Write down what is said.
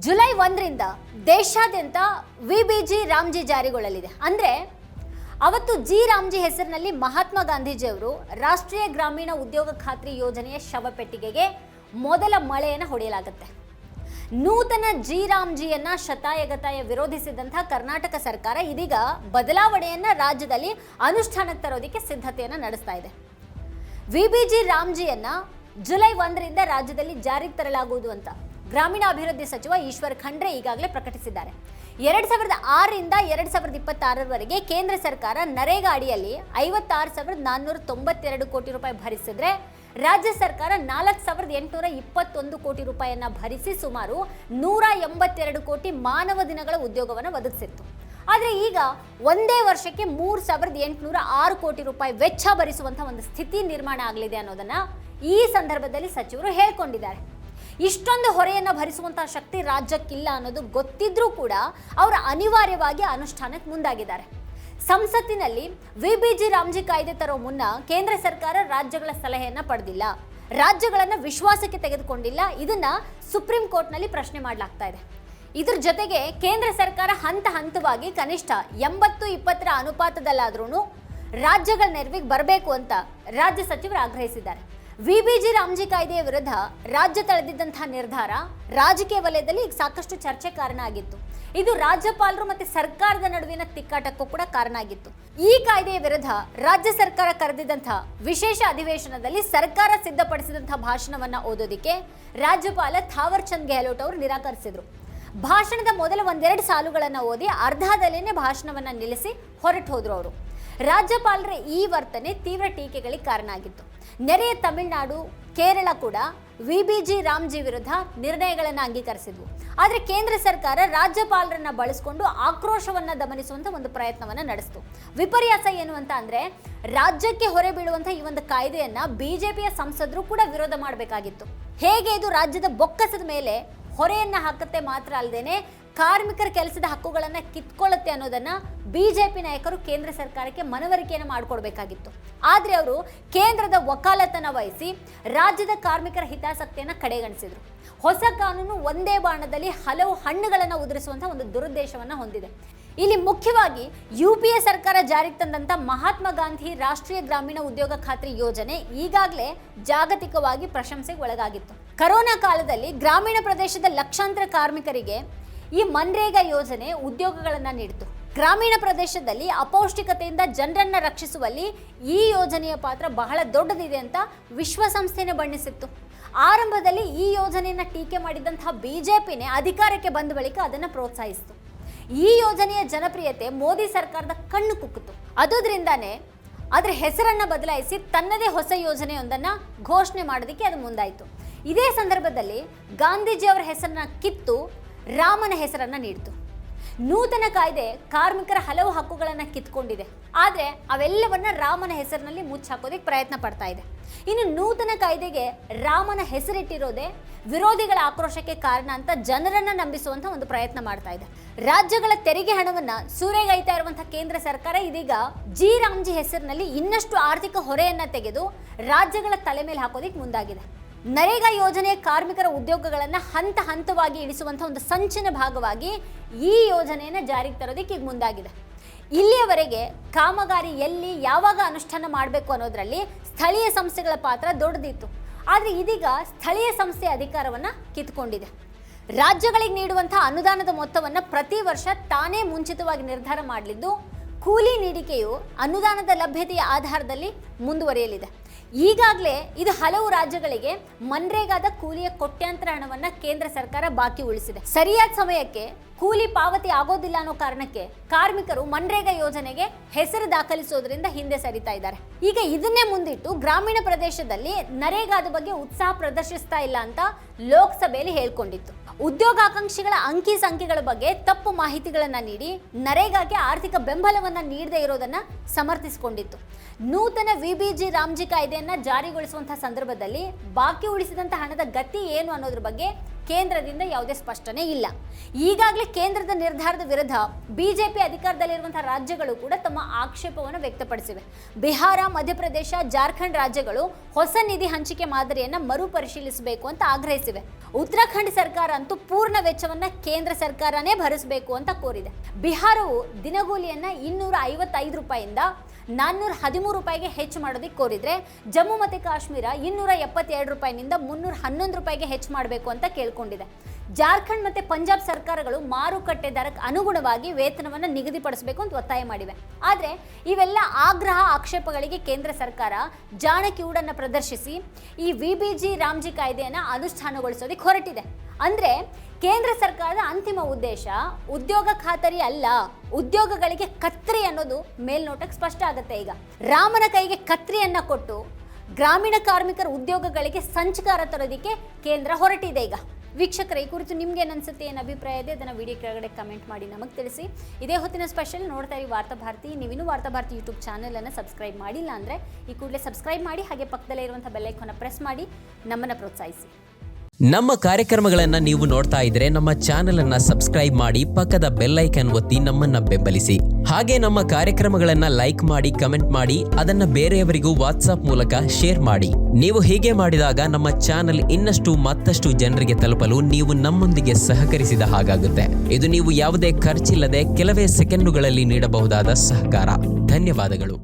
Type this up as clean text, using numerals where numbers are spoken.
July 1ರಿಂದ ದೇಶಾದ್ಯಂತ VBG Ramji ಜಾರಿಗೊಳ್ಳಲಿದೆ. ಅಂದರೆ ಅವತ್ತು ಜಿ ರಾಮ್ಜಿ ಹೆಸರಿನಲ್ಲಿ ಮಹಾತ್ಮ ಗಾಂಧೀಜಿಯವರು ರಾಷ್ಟ್ರೀಯ ಗ್ರಾಮೀಣ ಉದ್ಯೋಗ ಖಾತ್ರಿ ಯೋಜನೆಯ ಶವಪೆಟ್ಟಿಗೆಗೆ ಮೊದಲ ಮಳೆಯನ್ನು ಹೊಡೆಯಲಾಗುತ್ತೆ. ನೂತನ ಜಿ ರಾಮ್ಜಿಯನ್ನ ಶತಾಯಗತಾಯ ವಿರೋಧಿಸಿದಂತಹ ಕರ್ನಾಟಕ ಸರ್ಕಾರ ಇದೀಗ ಬದಲಾವಣೆಯನ್ನ ರಾಜ್ಯದಲ್ಲಿ ಅನುಷ್ಠಾನಕ್ಕೆ ತರೋದಕ್ಕೆ ಸಿದ್ಧತೆಯನ್ನು ನಡೆಸ್ತಾ ಇದೆ. ವಿಬಿಜಿ ರಾಮ್ಜಿಯನ್ನ ಜುಲೈ 1ರಿಂದ ರಾಜ್ಯದಲ್ಲಿ ಜಾರಿಗೆ ತರಲಾಗುವುದು ಅಂತ ಗ್ರಾಮೀಣಾಭಿವೃದ್ಧಿ ಸಚಿವ ಈಶ್ವರ್ ಖಂಡ್ರೆ ಈಗಾಗಲೇ ಪ್ರಕಟಿಸಿದ್ದಾರೆ. 2006ರಿಂದ 2026ರವರೆಗೆ ಕೇಂದ್ರ ಸರ್ಕಾರ ನರೇಗಾ ಅಡಿಯಲ್ಲಿ 56,492 ಕೋಟಿ ರೂಪಾಯಿ ಭರಿಸಿದ್ರೆ ರಾಜ್ಯ ಸರ್ಕಾರ 4,821 ಕೋಟಿ ರೂಪಾಯಿಯನ್ನ ಭರಿಸಿ ಸುಮಾರು 182 ಕೋಟಿ ಮಾನವ ದಿನಗಳ ಉದ್ಯೋಗವನ್ನು ಒದಗಿಸಿತ್ತು. ಆದರೆ ಈಗ ಒಂದೇ ವರ್ಷಕ್ಕೆ 3,806 ಕೋಟಿ ರೂಪಾಯಿ ವೆಚ್ಚ ಭರಿಸುವಂತಹ ಒಂದು ಸ್ಥಿತಿ ನಿರ್ಮಾಣ ಆಗಲಿದೆ ಅನ್ನೋದನ್ನ ಈ ಸಂದರ್ಭದಲ್ಲಿ ಸಚಿವರು ಹೇಳ್ಕೊಂಡಿದ್ದಾರೆ. ಇಷ್ಟೊಂದು ಹೊರೆಯನ್ನು ಭರಿಸುವಂತಹ ಶಕ್ತಿ ರಾಜ್ಯಕ್ಕಿಲ್ಲ ಅನ್ನೋದು ಗೊತ್ತಿದ್ರೂ ಕೂಡ ಅವರು ಅನಿವಾರ್ಯವಾಗಿ ಅನುಷ್ಠಾನಕ್ಕೆ ಮುಂದಾಗಿದ್ದಾರೆ. ಸಂಸತ್ತಿನಲ್ಲಿ ವಿಬಿಜಿ ರಾಮ್ಜಿ ಕಾಯ್ದೆ ತರೋ ಮುನ್ನ ಕೇಂದ್ರ ಸರ್ಕಾರ ರಾಜ್ಯಗಳ ಸಲಹೆಯನ್ನ ಪಡೆದಿಲ್ಲ, ರಾಜ್ಯಗಳನ್ನು ವಿಶ್ವಾಸಕ್ಕೆ ತೆಗೆದುಕೊಂಡಿಲ್ಲ. ಇದನ್ನ ಸುಪ್ರೀಂ ಕೋರ್ಟ್ನಲ್ಲಿ ಪ್ರಶ್ನೆ ಮಾಡಲಾಗ್ತಾ ಇದೆ. ಇದ್ರ ಜೊತೆಗೆ ಕೇಂದ್ರ ಸರ್ಕಾರ ಹಂತ ಹಂತವಾಗಿ ಕನಿಷ್ಠ 80-20ರ ಅನುಪಾತದಲ್ಲಾದ್ರೂ ರಾಜ್ಯಗಳ ನೆರವಿಗೆ ಬರಬೇಕು ಅಂತ ರಾಜ್ಯ ಸಚಿವರು ಆಗ್ರಹಿಸಿದ್ದಾರೆ. ವಿಬಿಜಿ ರಾಮ್ಜಿ ಕಾಯ್ದೆಯ ವಿರುದ್ಧ ರಾಜ್ಯ ತಳೆದಿದ್ದಂತಹ ನಿರ್ಧಾರ ರಾಜಕೀಯ ವಲಯದಲ್ಲಿ ಈಗ ಸಾಕಷ್ಟು ಚರ್ಚೆ ಕಾರಣ ಆಗಿತ್ತು. ಇದು ರಾಜ್ಯಪಾಲರು ಮತ್ತೆ ಸರ್ಕಾರದ ನಡುವಿನ ತಿಕ್ಕಾಟಕ್ಕೂ ಕೂಡ ಕಾರಣ ಆಗಿತ್ತು. ಈ ಕಾಯ್ದೆಯ ವಿರುದ್ಧ ರಾಜ್ಯ ಸರ್ಕಾರ ಕರೆದಿದ್ದಂತಹ ವಿಶೇಷ ಅಧಿವೇಶನದಲ್ಲಿ ಸರ್ಕಾರ ಸಿದ್ಧಪಡಿಸಿದಂತಹ ಭಾಷಣವನ್ನ ಓದೋದಿಕ್ಕೆ ರಾಜ್ಯಪಾಲ ಥಾವರ್ ಚಂದ್ ಗೆಹ್ಲೋಟ್ ಅವರು ನಿರಾಕರಿಸಿದ್ರು. ಭಾಷಣದ ಮೊದಲ ಒಂದೆರಡು ಸಾಲುಗಳನ್ನು ಓದಿ ಅರ್ಧದಲ್ಲೇನೆ ಭಾಷಣವನ್ನ ನಿಲ್ಲಿಸಿ ಹೊರಟು ಹೋದ್ರು ಅವರು. ರಾಜ್ಯಪಾಲರ ಈ ವರ್ತನೆ ತೀವ್ರ ಟೀಕೆಗಳಿಗೆ ಕಾರಣ ಆಗಿತ್ತು. ನೆರೆಯ ತಮಿಳುನಾಡು, ಕೇರಳ ಕೂಡ ವಿಬಿಜಿ ರಾಮ್ಜಿ ವಿರುದ್ಧ ನಿರ್ಣಯಗಳನ್ನು ಅಂಗೀಕರಿಸಿದ್ವು. ಆದರೆ ಕೇಂದ್ರ ಸರ್ಕಾರ ರಾಜ್ಯಪಾಲರನ್ನ ಬಳಸಿಕೊಂಡು ಆಕ್ರೋಶವನ್ನ ದಮನಿಸುವಂತ ಒಂದು ಪ್ರಯತ್ನವನ್ನ ನಡೆಸಿತು. ವಿಪರ್ಯಾಸ ಏನು ಅಂತ ಅಂದ್ರೆ ರಾಜ್ಯಕ್ಕೆ ಹೊರೆ ಬೀಳುವಂತ ಈ ಒಂದು ಕಾಯ್ದೆಯನ್ನ ಬಿಜೆಪಿಯ ಸಂಸದರು ಕೂಡ ವಿರೋಧ ಮಾಡಬೇಕಾಗಿತ್ತು. ಹೇಗೆ ಇದು ರಾಜ್ಯದ ಬೊಕ್ಕಸದ ಮೇಲೆ ಹೊರೆಯನ್ನ ಹಾಕುತ್ತೆ ಮಾತ್ರ ಅಲ್ಲದೇನೆ ಕಾರ್ಮಿಕರ ಕೆಲಸದ ಹಕ್ಕುಗಳನ್ನ ಕಿತ್ಕೊಳ್ಳುತ್ತೆ ಅನ್ನೋದನ್ನ ಬಿಜೆಪಿ ನಾಯಕರು ಕೇಂದ್ರ ಸರ್ಕಾರಕ್ಕೆ ಮನವರಿಕೆಯನ್ನು ಮಾಡಿಕೊಡ್ಬೇಕಾಗಿತ್ತು. ಆದ್ರೆ ಅವರು ಕೇಂದ್ರದ ವಕಾಲತನ ವಹಿಸಿ ರಾಜ್ಯದ ಕಾರ್ಮಿಕರ ಹಿತಾಸಕ್ತಿಯನ್ನ ಕಡೆಗಣಿಸಿದ್ರು. ಹೊಸ ಕಾನೂನು ಒಂದೇ ಬಾಣದಲ್ಲಿ ಹಲವು ಹಣ್ಣುಗಳನ್ನು ಉದುರಿಸುವಂತಹ ಒಂದು ದುರುದ್ದೇಶವನ್ನ ಹೊಂದಿದೆ. ಇಲ್ಲಿ ಮುಖ್ಯವಾಗಿ ಯುಪಿಎ ಸರ್ಕಾರ ಜಾರಿಗೆ ತಂದಂತ ಮಹಾತ್ಮ ಗಾಂಧಿ ರಾಷ್ಟ್ರೀಯ ಗ್ರಾಮೀಣ ಉದ್ಯೋಗ ಖಾತ್ರಿ ಯೋಜನೆ ಈಗಾಗಲೇ ಜಾಗತಿಕವಾಗಿ ಪ್ರಶಂಸೆಗೆ ಒಳಗಾಗಿತ್ತು. ಕರೋನಾ ಕಾಲದಲ್ಲಿ ಗ್ರಾಮೀಣ ಪ್ರದೇಶದ ಲಕ್ಷಾಂತರ ಕಾರ್ಮಿಕರಿಗೆ ಈ ಮನ್ರೇಗಾ ಯೋಜನೆ ಉದ್ಯೋಗಗಳನ್ನು ನೀಡಿತು. ಗ್ರಾಮೀಣ ಪ್ರದೇಶದಲ್ಲಿ ಅಪೌಷ್ಟಿಕತೆಯಿಂದ ಜನರನ್ನ ರಕ್ಷಿಸುವಲ್ಲಿ ಈ ಯೋಜನೆಯ ಪಾತ್ರ ಬಹಳ ದೊಡ್ಡದಿದೆ ಅಂತ ವಿಶ್ವಸಂಸ್ಥೆನೇ ಬಣ್ಣಿಸಿತ್ತು. ಆರಂಭದಲ್ಲಿ ಈ ಯೋಜನೆಯನ್ನ ಟೀಕೆ ಮಾಡಿದಂತಹ ಬಿಜೆಪಿನೇ ಅಧಿಕಾರಕ್ಕೆ ಬಂದ ಬಳಿಕ ಅದನ್ನು ಪ್ರೋತ್ಸಾಹಿಸಿತು. ಈ ಯೋಜನೆಯ ಜನಪ್ರಿಯತೆ ಮೋದಿ ಸರ್ಕಾರದ ಕಣ್ಣು ಕುಕ್ಕಿತು. ಅದುದರಿಂದಾನೇ ಅದರ ಹೆಸರನ್ನ ಬದಲಾಯಿಸಿ ತನ್ನದೇ ಹೊಸ ಯೋಜನೆಯೊಂದನ್ನು ಘೋಷಣೆ ಮಾಡೋದಕ್ಕೆ ಅದು ಮುಂದಾಯಿತು. ಇದೇ ಸಂದರ್ಭದಲ್ಲಿ ಗಾಂಧೀಜಿಯವರ ಹೆಸರನ್ನ ಕಿತ್ತು ರಾಮನ ಹೆಸರನ್ನ ನೀಡಿತು. ನೂತನ ಕಾಯ್ದೆ ಕಾರ್ಮಿಕರ ಹಲವು ಹಕ್ಕುಗಳನ್ನು ಕಿತ್ಕೊಂಡಿದೆ. ಆದರೆ ಅವೆಲ್ಲವನ್ನ ರಾಮನ ಹೆಸರಿನಲ್ಲಿ ಮುಚ್ಚಾಕೋದಕ್ಕೆ ಪ್ರಯತ್ನ ಪಡ್ತಾ ಇದೆ. ಇನ್ನು ನೂತನ ಕಾಯ್ದೆಗೆ ರಾಮನ ಹೆಸರಿಟ್ಟಿರೋದೇ ವಿರೋಧಿಗಳ ಆಕ್ರೋಶಕ್ಕೆ ಕಾರಣ ಅಂತ ಜನರನ್ನ ನಂಬಿಸುವಂತ ಒಂದು ಪ್ರಯತ್ನ ಮಾಡ್ತಾ ಇದೆ. ರಾಜ್ಯಗಳ ತೆರಿಗೆ ಹಣವನ್ನ ಸೂರೆಗೈತಾ ಇರುವಂತಹ ಕೇಂದ್ರ ಸರ್ಕಾರ ಇದೀಗ ಜಿ ರಾಮ್ಜಿ ಹೆಸರಿನಲ್ಲಿ ಇನ್ನಷ್ಟು ಆರ್ಥಿಕ ಹೊರೆಯನ್ನ ತೆಗೆದು ರಾಜ್ಯಗಳ ತಲೆ ಮೇಲೆ ಹಾಕೋದಕ್ಕೆ ಮುಂದಾಗಿದೆ. ನರೇಗಾ ಯೋಜನೆಯ ಕಾರ್ಮಿಕರ ಉದ್ಯೋಗಗಳನ್ನು ಹಂತ ಹಂತವಾಗಿ ಇಳಿಸುವಂಥ ಒಂದು ಸಂಚಿನ ಭಾಗವಾಗಿ ಈ ಯೋಜನೆಯನ್ನು ಜಾರಿಗೆ ತರೋದಕ್ಕೆ ಈಗ ಮುಂದಾಗಿದೆ. ಇಲ್ಲಿಯವರೆಗೆ ಕಾಮಗಾರಿ ಎಲ್ಲಿ ಯಾವಾಗ ಅನುಷ್ಠಾನ ಮಾಡಬೇಕು ಅನ್ನೋದರಲ್ಲಿ ಸ್ಥಳೀಯ ಸಂಸ್ಥೆಗಳ ಪಾತ್ರ ದೊಡ್ಡದಿತ್ತು. ಆದರೆ ಇದೀಗ ಸ್ಥಳೀಯ ಸಂಸ್ಥೆಯ ಅಧಿಕಾರವನ್ನು ಕಿತ್ಕೊಂಡಿದೆ. ರಾಜ್ಯಗಳಿಗೆ ನೀಡುವಂತಹ ಅನುದಾನದ ಮೊತ್ತವನ್ನು ಪ್ರತಿ ವರ್ಷ ತಾನೇ ಮುಂಚಿತವಾಗಿ ನಿರ್ಧಾರ ಮಾಡಲಿದ್ದು, ಕೂಲಿ ನೀಡಿಕೆಯು ಅನುದಾನದ ಲಭ್ಯತೆಯ ಆಧಾರದಲ್ಲಿ ಮುಂದುವರಿಯಲಿದೆ. ಈಗಾಗಲೇ ಇದು ಹಲವು ರಾಜ್ಯಗಳಿಗೆ ಮನ್ರೇಗಾದ ಕೂಲಿಯ ಕೋಟ್ಯಾಂತರ ಹಣವನ್ನ ಕೇಂದ್ರ ಸರ್ಕಾರ ಬಾಕಿ ಉಳಿಸಿದೆ. ಸರಿಯಾದ ಸಮಯಕ್ಕೆ ಕೂಲಿ ಪಾವತಿ ಆಗೋದಿಲ್ಲ ಅನ್ನೋ ಕಾರಣಕ್ಕೆ ಕಾರ್ಮಿಕರು ಮನ್ರೇಗಾ ಯೋಜನೆಗೆ ಹೆಸರು ದಾಖಲಿಸೋದ್ರಿಂದ ಹಿಂದೆ ಸರಿತಾ ಇದ್ದಾರೆ. ಈಗ ಇದನ್ನೇ ಮುಂದಿಟ್ಟು ಗ್ರಾಮೀಣ ಪ್ರದೇಶದಲ್ಲಿ ನರೇಗಾದ ಬಗ್ಗೆ ಉತ್ಸಾಹ ಪ್ರದರ್ಶಿಸ್ತಾ ಇಲ್ಲ ಅಂತ ಲೋಕಸಭೆಯಲ್ಲಿ ಹೇಳ್ಕೊಂಡಿತ್ತು. ಉದ್ಯೋಗಾಕಾಂಕ್ಷಿಗಳ ಅಂಕಿ ಸಂಖ್ಯೆಗಳ ಬಗ್ಗೆ ತಪ್ಪು ಮಾಹಿತಿಗಳನ್ನ ನೀಡಿ ನರೇಗಾಗೆ ಆರ್ಥಿಕ ಬೆಂಬಲವನ್ನ ನೀಡದೇ ಇರೋದನ್ನ ಸಮರ್ಥಿಸಿಕೊಂಡಿತ್ತು. ನೂತನ ವಿಬಿಜಿ ರಾಮ್ಜಿ ಕಾಯ್ದೆಯನ್ನ ಜಾರಿಗೊಳಿಸುವಂತಹ ಸಂದರ್ಭದಲ್ಲಿ ಬಾಕಿ ಉಳಿಸಿದಂತಹ ಹಣದ ಗತಿ ಏನು ಅನ್ನೋದ್ರ ಬಗ್ಗೆ ಕೇಂದ್ರದಿಂದ ಯಾವುದೇ ಸ್ಪಷ್ಟನೆ ಇಲ್ಲ. ಈಗಾಗಲೇ ಕೇಂದ್ರದ ನಿರ್ಧಾರದ ವಿರುದ್ಧ ಬಿಜೆಪಿ ಅಧಿಕಾರದಲ್ಲಿರುವಂತಹ ರಾಜ್ಯಗಳು ಕೂಡ ತಮ್ಮ ಆಕ್ಷೇಪವನ್ನು ವ್ಯಕ್ತಪಡಿಸಿವೆ. ಬಿಹಾರ, ಮಧ್ಯಪ್ರದೇಶ, ಜಾರ್ಖಂಡ್ ರಾಜ್ಯಗಳು ಹೊಸ ನಿಧಿ ಹಂಚಿಕೆ ಮಾದರಿಯನ್ನ ಮರುಪರಿಶೀಲಿಸಬೇಕು ಅಂತ ಆಗ್ರಹಿಸಿವೆ. ಉತ್ತರಾಖಂಡ್ ಸರ್ಕಾರ ಅಂತೂ ಪೂರ್ಣ ವೆಚ್ಚವನ್ನ ಕೇಂದ್ರ ಸರ್ಕಾರನೇ ಭರಿಸಬೇಕು ಅಂತ ಕೋರಿದೆ. ಬಿಹಾರವು ದಿನಗೂಲಿಯನ್ನ 255 ರೂಪಾಯಿಯಿಂದ 413 ರೂಪಾಯಿಗೆ ಹೆಚ್ಚು ಮಾಡೋದಕ್ಕೆ ಕೋರಿದ್ರೆ, ಜಮ್ಮು ಮತ್ತು ಕಾಶ್ಮೀರ 272 ರೂಪಾಯಿನಿಂದ 311 ರೂಪಾಯಿಗೆ ಹೆಚ್ಚು ಮಾಡಬೇಕು ಅಂತ ಕೇಳ್ಕೊಂಡಿದೆ. ಜಾರ್ಖಂಡ್ ಮತ್ತು ಪಂಜಾಬ್ ಸರ್ಕಾರಗಳು ಮಾರುಕಟ್ಟೆ ದರಕ್ಕೆ ಅನುಗುಣವಾಗಿ ವೇತನವನ್ನು ನಿಗದಿಪಡಿಸಬೇಕು ಅಂತ ಒತ್ತಾಯ ಮಾಡಿವೆ. ಆದರೆ ಇವೆಲ್ಲ ಆಗ್ರಹ ಆಕ್ಷೇಪಗಳಿಗೆ ಕೇಂದ್ರ ಸರ್ಕಾರ ಜಾಣಕಿಯೂಡನ್ನು ಪ್ರದರ್ಶಿಸಿ ಈ ವಿಬಿಜಿ ರಾಮ್ಜಿ ಕಾಯ್ದೆಯನ್ನು ಅನುಷ್ಠಾನಗೊಳಿಸೋದಕ್ಕೆ ಹೊರಟಿದೆ. ಅಂದರೆ ಕೇಂದ್ರ ಸರ್ಕಾರದ ಅಂತಿಮ ಉದ್ದೇಶ ಉದ್ಯೋಗ ಖಾತರಿ ಅಲ್ಲ, ಉದ್ಯೋಗಗಳಿಗೆ ಕತ್ರಿ ಅನ್ನೋದು ಮೇಲ್ನೋಟಕ್ಕೆ ಸ್ಪಷ್ಟ ಆಗುತ್ತೆ. ಈಗ ರಾಮನ ಕೈಗೆ ಕತ್ರಿಯನ್ನ ಕೊಟ್ಟು ಗ್ರಾಮೀಣ ಕಾರ್ಮಿಕರ ಉದ್ಯೋಗಗಳಿಗೆ ಸಂಚಕಾರ ತರೋದಕ್ಕೆ ಕೇಂದ್ರ ಹೊರಟಿದೆ. ಈಗ ವೀಕ್ಷಕರೇ, ಈ ಕುರಿತು ನಿಮ್ಗೆ ಏನು ಅನ್ಸುತ್ತೆ, ಏನು ಅಭಿಪ್ರಾಯ ಇದೆ, ಅದನ್ನು ವಿಡಿಯೋ ಕೆಳಗಡೆ ಕಮೆಂಟ್ ಮಾಡಿ ನಮಗೆ ತಿಳಿಸಿ. ಇದೇ ಹೊತ್ತಿನ ಸ್ಪೆಷಲ್ ನೋಡ್ತಾ ಇರಿ ವಾರ್ತಾಭಾರತಿ. ನೀವಿನ್ನೂ ವಾರ್ತಾಭಾರತಿ ಯೂಟ್ಯೂಬ್ ಚಾನಲನ್ನು ಸಬ್ಸ್ಕ್ರೈಬ್ ಮಾಡಿಲ್ಲ ಅಂದರೆ ಈ ಕೂಡಲೇ ಸಬ್ಸ್ಕ್ರೈಬ್ ಮಾಡಿ, ಹಾಗೆ ಪಕ್ಕದಲ್ಲೇ ಇರುವಂಥ ಬೆಲ್ ಐಕಾನ್ನ ಪ್ರೆಸ್ ಮಾಡಿ ನಮ್ಮನ್ನು ಪ್ರೋತ್ಸಾಹಿಸಿ. ನಮ್ಮ ಕಾರ್ಯಕ್ರಮಗಳನ್ನು ನೀವು ನೋಡ್ತಾ ಇದ್ರೆ ನಮ್ಮ ಚಾನೆಲ್ ಅನ್ನ ಸಬ್ಸ್ಕ್ರೈಬ್ ಮಾಡಿ, ಪಕ್ಕದ ಬೆಲ್ ಐಕಾನ್ ಒತ್ತಿ ನಮ್ಮನ್ನ ಬೆಂಬಲಿಸಿ. ಹಾಗೆ ನಮ್ಮ ಕಾರ್ಯಕ್ರಮಗಳನ್ನ ಲೈಕ್ ಮಾಡಿ, ಕಮೆಂಟ್ ಮಾಡಿ, ಅದನ್ನ ಬೇರೆಯವರಿಗೂ ವಾಟ್ಸ್ಆಪ್ ಮೂಲಕ ಶೇರ್ ಮಾಡಿ. ನೀವು ಹೀಗೆ ಮಾಡಿದಾಗ ನಮ್ಮ ಚಾನೆಲ್ ಇನ್ನಷ್ಟು ಮತ್ತಷ್ಟು ಜನರಿಗೆ ತಲುಪಲು ನೀವು ನಮ್ಮೊಂದಿಗೆ ಸಹಕರಿಸಿದ ಹಾಗಾಗುತ್ತೆ. ಇದು ನೀವು ಯಾವುದೇ ಖರ್ಚಿಲ್ಲದೆ ಕೆಲವೇ ಸೆಕೆಂಡುಗಳಲ್ಲಿ ನೀಡಬಹುದಾದ ಸಹಕಾರ. ಧನ್ಯವಾದಗಳು.